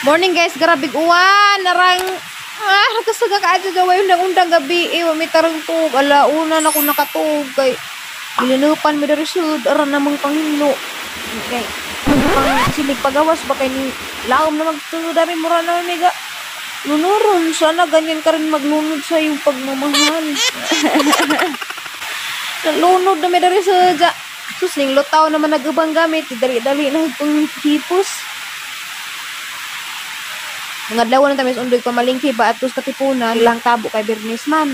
Morning guys, grabig uwan. Narang, nakasaga ka aja gaway undang-undang gabi. May tarang tug. Alauna na ako nakatug. Kay, bilinupan mi dari sud. Aran namang panghilo. Okay. Pang silig pagawas ba kay ni laom na magtulo dami mura na mega. Lunuron. Sana ganyan ka rin maglunod sa iyong pagmamahal. Lunod na mi dari sud. Susling lutaw naman nagubang gamit. Dali-dali na itong hipos. Mga dawan na tamis undoy pamalingki ba atos katipunan ilang tabo kay Bernes man.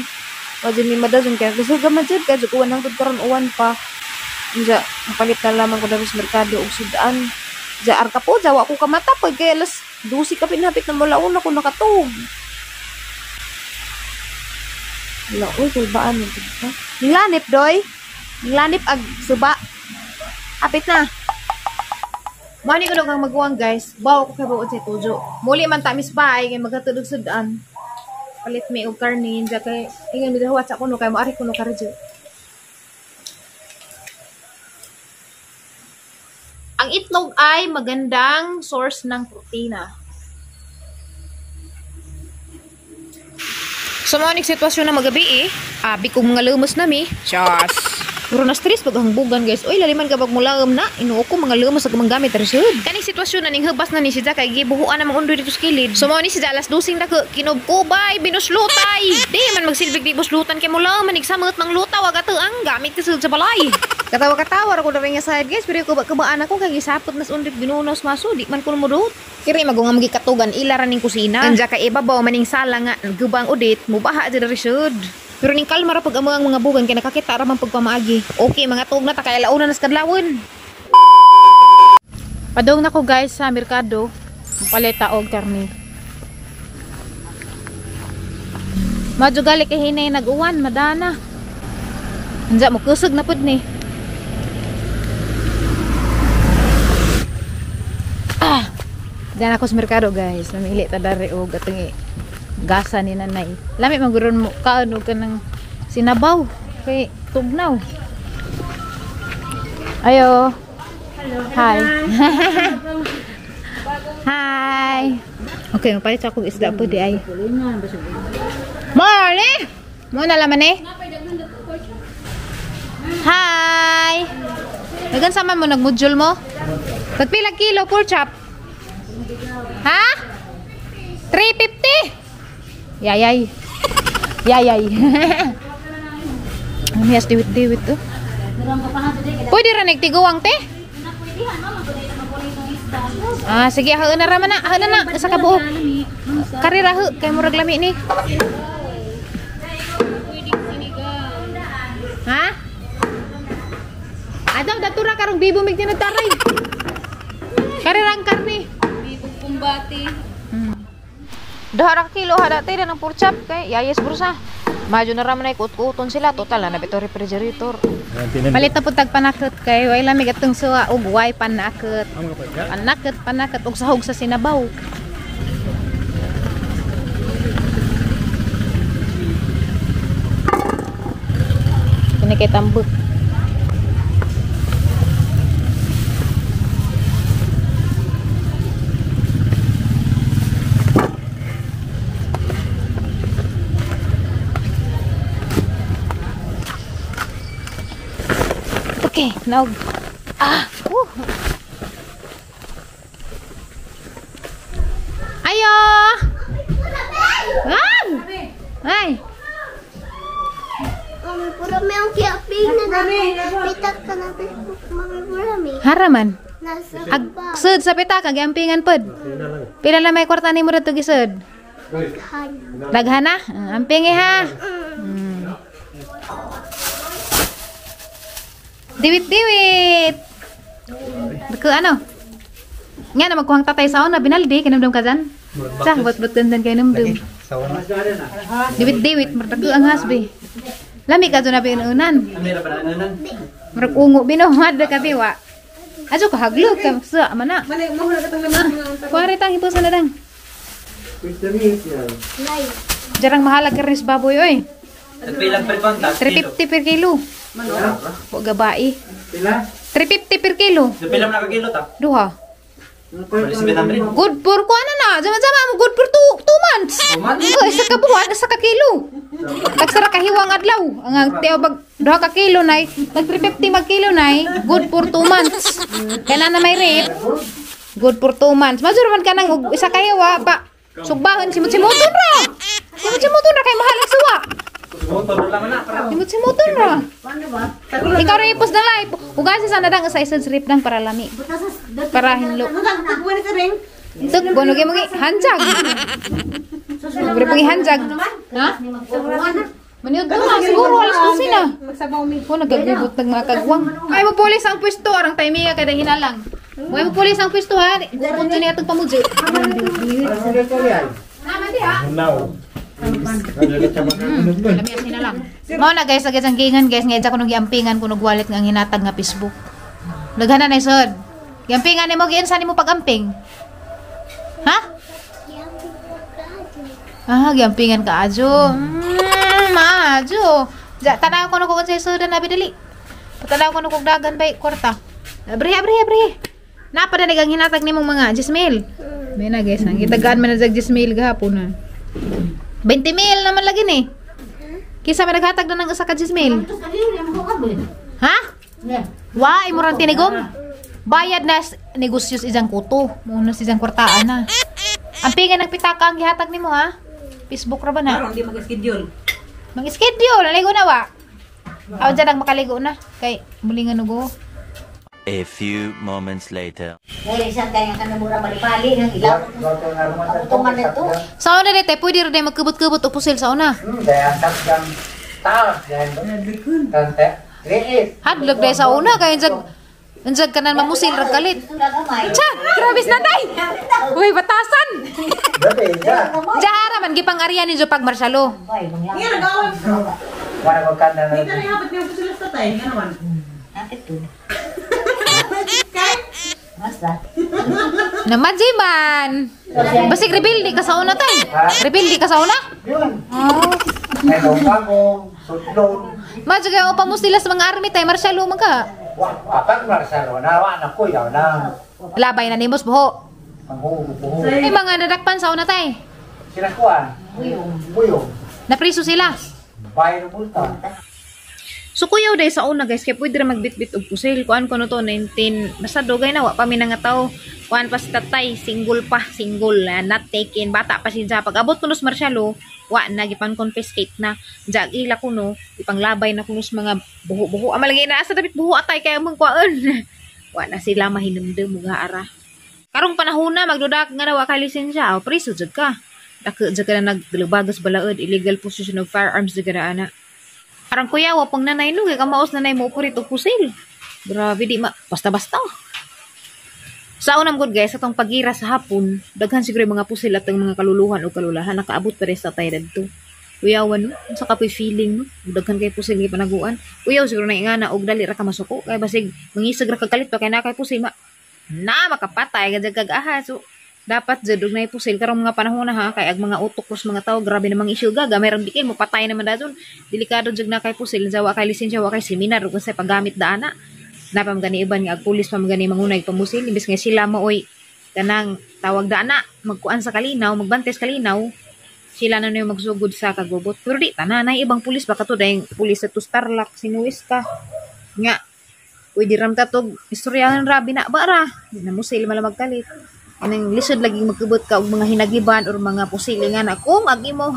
Wajud mi madazon kay gusto gamajud kay uwan nang karon uwan pa. Unja mapalit na lamang ko dari sa merkado og sudan. Jaar ka po jawa ko kamata pag kay alas 12 ka pinapit na mula una ko nakatug. Wala oy kay baan mo to. Nilanip doy. Nilanip ag suba. Apit na. Mani ko kang magawang guys. Bawa ko kay buod sa tujo. Muli man tamis ba ay magatulog sudan. Palit may og karne diya kay ingon mi dawat sa kuno kay maari kuno karjo. Ang itlog ay magandang source ng protina. Sa mga sitwasyon na magabi abi kong mga lumos nami. Chas. Puro na stress pag hangbugan guys. Oy laliman ka pag mulangam na. Inuo ko mga lumos sa gamit resud. Kaning sitwasyon na ning hubas na ni si Jaka kay gibuhuan na mga undoy dito sa kilid. So mao ni si alas 12 na kinubkubay binuslutay. Di man magsilbig di buslutan kay mula manig samot ng lutaw agad ang gamit kasud sa balay. Katawa-katawa ako na rin nga side guys. Pero kubaan ako kay gisapot nas undoy binunos maso di man ko mudot. Kiri magunga magikatugan ilaran ning kusina. Anja kay ibabaw maning sala nga gubang udit mubaha di resud. Pero ning kalma ra pag ang mga bugan kay nakakita ra man pagpamaagi. Okay, mga tug na ta kay alauna nas kadlawon. Padong na ko guys sa merkado. Paleta og karne. Madyo gali kay hinay nag-uwan, madana. Anja mo kusog na pud ni. Diyan ako sa merkado guys. Namili ta dari og atong gasa ni nanay. Lami maguron mo kaano ka ng sinabaw kay tugnaw. Ayo. Hello. Hi. Hi. Okay, mapalit ako isda po di ay. Morning. Mo na laman eh. Hi. Dagan sama mo nagmudjol mo? Tagpila kilo pork chop? Ha? 350. Yayay. Yayay. Amiyas diwit-diwit to. Pwede ra nagtiguang te? Sige, haun na ra man na. Haun na sa kabuok. Karira hu kay murag lami ni. Ha? Adaw datura karong bibo mig tinataray. Karirang karni. Bibo kumbati. Dahara kilo hada tayo ng pork chop kay yayes bursa. Medyo na raman ay kuton sila total na bito refrigerator. Palit na pud tag panakot kay way lamig atong suwa ug way panakot. Panakot og sahog sa sinabaw. Kini kay tambok. Okay, now. Ayo. Ay. Pura may ang kiaping na pitak ka na Facebook. Pura may. Haraman. Nasa Sa pita kag ampingan pod. Pila na may kwarta nimo dito gisud? Daghan na. Ampingi ha. Diwit-diwit. Bako ano? Nga na magkuhang tatay saon na binaldi kinumdum ka dyan. Sa buat-buat gandan kay numdum. Diwit-diwit martako ang hasbi. Lami ka doon na pinuunan. Marag ungo binuhad ka biwa. Aso ka haglo ka sa mana. Kuwari tang hipusan na lang. Jarang mahalag ka rin sa baboy oy. 350 per kilo. Huwag gabai. Pila? 350 per kilo. Pila na ka kilo ta? Duha. Good for ko ano na. Jama-jama mo good for 2 months. Isa ka buwan, isa ka kilo. Tagsara ka hiwang adlaw. Ang tiyaw bag 2 ka kilo nay, nag 350 mag kilo nay, good for 2 months. Kailan na may rape? Good for 2 months. Masuro man ka nang isa ka hiwa pa. Sugbahan simut-simuton ra. Simut-simuton ra kay mahalang suwa. Simut-simuton ra. Ikaw rin ipos na live. Hugasin sana dang sa isang strip ng para lami. Para hinlo. Tuk, bono kayo mga hanjag. Libre pang hanjag. Ha? Maniod ko na, siguro alas 12 na. O, nagagibot ng mga kagwang. Ay, mapulis ang pwesto. Arang timing ka kada hinalang. Ay, mapulis ang pwesto ha. Gupunto niya itong pamudyo. Naman di ha? Lamias hinalang. Mao na guys, agad ang kingan guys. Ngayon ako nung giampingan ko nag-wallet ng hinatag nga Facebook. Laghanan na isod. Giampingan ni mo, giinsan ni mo pag-amping. Ha? Giampingan ka ajo. Maajo. Tanaw ko na kung sa isoda na bidali. Tanaw ko na kung dagan bay kwarta. Abre. Napada nagang hinatag ni mong mga Jismil. May na guys, ang itagaan man na sa Jismil gahapon na. 20 mil naman lagi ni. Kisa may naghatag na ng isa ka Jismil. Ha? Wa, imurang tinigom. Bayad na negosyos isang kuto. Muna si isang kwartaan na. Ang pingan ng pitaka ang gihatag ni mo ha. Facebook ra ba na? Parang di mag-schedule. Mag-schedule, naligo na wa. Aw dyan ang makaligo na. Kay mulingan ugo. A few moments later. Dahil isang kaya ka na mura bali-bali ng ilaw. Pagutungan na ito. Sa una dito, pwede rin magkubot-kubot o pusil sa una. Hadlog dahil sa una, kaya nandiyan ka na mamusil, ragkalit. Tiyan, grabis na day! Uy, batasan! Jahara man, gipang arya ni Jo pag marsyalo. Nga nagawin. Dito rin hapat niya po sila sa tayo. Nga naman. Nakit to. Kay? Basta. Namajiman! Basig rebuild ka sa una tay. Rebuild ka sa una? May bagong sudlon. Madyo kayo pamusila sa mga army tay, marsyalo man ka. Apat marsalo na anak ko yaw na. Labay na nimos buho. Ang buho. May mga nadakpan sa una tay. Sinakuan. Buyong. Napriso sila. Bayan ng bulta. So kuyaw day sa una guys, kaya pwede rin magbit-bit og pusil. Kuan ko no to 19, basta dugay na wa pa mi nangataw. Kuan pa si tatay, single, not taken, bata pa siya. Pag abot kuno sa marsyalo, wa na gipan confiscate na. Jag ila kuno, ipanglabay na kuno sa mga buho-buho. Amalagay na asa dapat buho atay kaya mong kuan. Wa na sila mahinumdum mga ara. Karong panahon na magdudak nga na wa ka lisensya, priso jud ka. Dako jud ka na naglubagas balaod, illegal possession of firearms jud ka na ana. Parang kuya, wapang nanay no, kaya kamaos nanay mo upurit o pusil. Grabe di basta-basta. Sa unang good guys, atong pagira sa hapon, daghan siguro yung mga pusil at mga kaluluhan o kalulahan, nakaabot pa rin sa tayo dito. Kuyawan no, sa kapoy feeling no, daghan kay pusil kay panaguan. Kuyaw siguro na ingana, og dali ra ka masuko, kaya basig, mangisag ra kagalit pa, kaya na kay pusil, makapatay, gajag kag-aha, so, dapat jadog na ipusil karong mga panahon na ha kay ag mga utok kus mga tao grabe namang issue gaga mayroong dikin mo patay naman dadon delikado jud na kay pusil jawa kay lisensya wa kay seminar ug sa paggamit daana napam gani iban nga ag pulis pa magani mangunay pamusil imbes nga sila maoy kanang tawag daana magkuan sa kalinaw magbantes kalinaw sila na niyo magsugod sa kagubot pero di tananay ibang pulis baka to dayong pulis sa Tarlac sinuwis ka nga pwede ram ta tog istoryahan rabi na bara di na mo sila malamagkalit anang lisod lagi magkubot ka og mga hinagiban or mga pusilingan na kung ag imong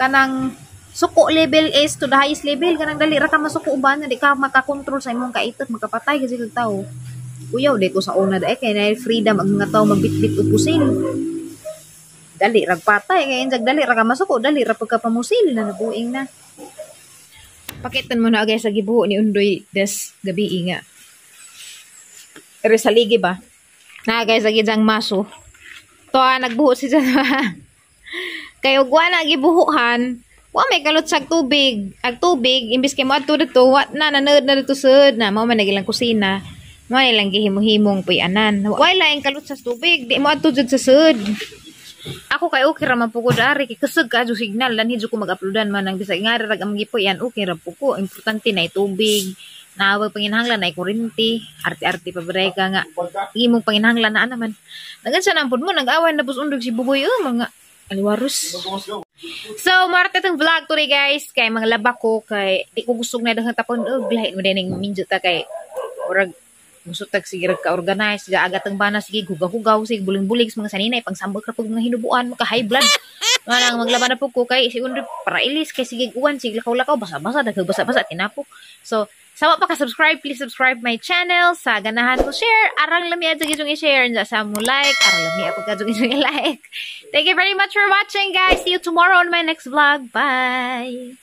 kanang suko level is to the highest level kanang dali ra ka masuko uban di ka makakontrol sa imong kaitot magkapatay kasi kag tawo kuyaw dito sa una dai kay na freedom ang mga tawo magbitbit og pusil dali ra patay kay injag dali ra ka masuko dali ra pagka pamusil na nabuing na pakitan mo na agay sa gibuho ni Undoy des gabi nga pero sa ligi ba na guys lagi diyang maso to nagbuho si dyan kayo gwa na gibuhuhan wa may kalot sa tubig ag tubig imbis kay mo adto dito wat na nanood na dito sud na mao man nagilang kusina mo nilang gihimo-himong puy-anan wa laing kalot sa tubig di mo adto jud sa sud ako kay okay ra man pugod ari kay kusog ka jo signal lan hidyo ko mag-uploadan man ang bisag nga rag ang gipuy-an okay ra po ko importante na tubig Nawag panginahanglan ay kurinti, arte-arte pa breka nga. Imong panginahanglan na naman. Nagan sa nampun mo nag-away na undog si Buboy mga aliwarus. So, marte tong vlog today guys. Kay mga laba ko kay di ko gusto na daghang tapon lahi mo dining minjo ta kay urag gusto tag sige ka organize ga agatang bana sige hugaw-hugaw sige buling-bulig mga saninay pangsambot ra pug mga hinubuan maka high blood. Manang maglaba na pug ko kay si undre para ilis kay sige uwan sige lakaw-lakaw basa-basa daghang basa-basa tinapok. So, sama pa ka-subscribe, please subscribe my channel. Sa ganahan mo share, arang lami at yung i-share. And sa mo like, arang lami at yung i-like. Thank you very much for watching, guys. See you tomorrow on my next vlog. Bye!